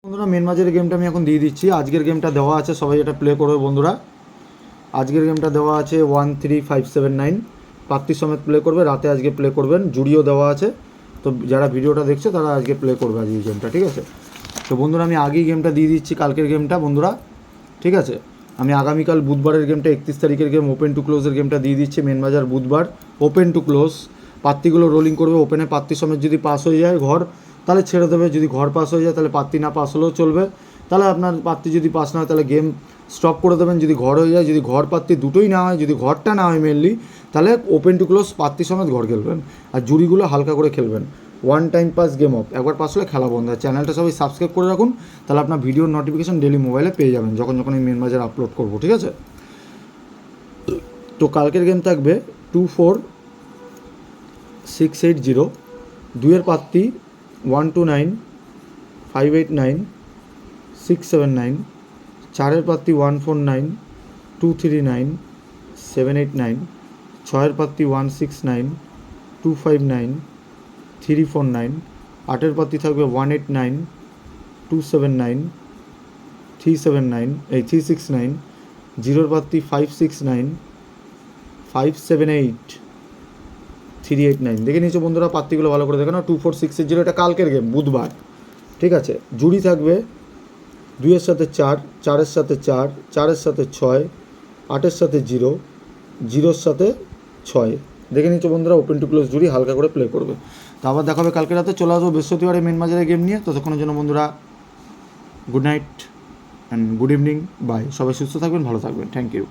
বন্ধুরা মেন ম্যাচের গেমটা আমি এখন দিয়ে দিচ্ছি। আজকের গেমটা দেওয়া আছে, সবাই এটা প্লে করবে বন্ধুরা। আজকের গেমটা দেওয়া আছে 13579, পাত্তি সমেত প্লে করবে, রাতে আজকে প্লে করবেন, জুড়িও দেওয়া আছে। তো যারা ভিডিওটা দেখছে তারা আজকে প্লে করবে আজকে গেমটা, ঠিক আছে? তো বন্ধুরা আমি আগেই গেমটা দিয়ে দিচ্ছি, কালকের গেমটা বন্ধুরা, ঠিক আছে? আমি আগামীকাল বুধবারের গেমটা 31 তারিখের গেম ওপেন টু ক্লোজের গেমটা দিয়ে দিচ্ছি। মেন বাজার বুধবার ওপেন টু ক্লোজ, পাত্তিগুলো রোলিং করবে। ওপেনে পাত্তি সমেত যদি পাস হয়ে যায় ঘর, তাহলে ছেড়ে দেবে। যদি ঘর পাস হয়ে যায় তাহলে পাত্তি না পাস হলেও চলবে। তাহলে আপনার পাত্তি যদি পাস না হয় তাহলে গেম স্টপ করে দেবেন। যদি ঘর হয়ে যায়, যদি ঘর পাত্তি দুটোই না হয়, যদি ঘরটা না হয় মেনলি, তাহলে ওপেন টু ক্লোজ পাত্তি সমেত ঘর খেলবেন। আর জুড়িগুলো হালকা করে খেলবেন। One time pass game of, একবার পাস হলে খেলা বন্ধ হয়। চ্যানেলটা সবাই সাবস্ক্রাইব করে রাখুন, তাহলে আপনার ভিডিওর নোটিফিকেশন ডেলি মোবাইলে পেয়ে যাবেন যখন যখন এই মেন বাজার আপলোড করবো, ঠিক আছে? তো কালকের গেম থাকবে 24680, দুইয়ের পাত্তি 129 589 679, চারের পাত্তি 149 239 789, ছয়ের পাত্তি 169 259 349, আটের পাত্তি থাকবে 189 279 379 369, জিরোর পাত্তি 569 578 389। দেখে নিয়েছো বন্ধুরা, পাত্তিগুলো ভালো করে দেখো না। 24680 এটা কালকের গেম বুধবার, ঠিক আছে? জুড়ি থাকবে 2-এর সাথে 4, 4-এর সাথে 4, 4-এর সাথে 6, 8-এর সাথে 0, 0-র সাথে 6। দেখে নিচ্ছ বন্ধুরা, ওপেন টু ক্লোজ জুড়ি হালকা করে প্লে করবে। তো আবার দেখা হবে কালকে রাতে। চলে আসবো বৃহস্পতিবারে মেন বাজারের গেম নিয়ে। ততক্ষণের জন্য বন্ধুরা good night and good evening, bye. সবাই সুস্থ থাকবেন, ভালো থাকবেন, থ্যাংক ইউ।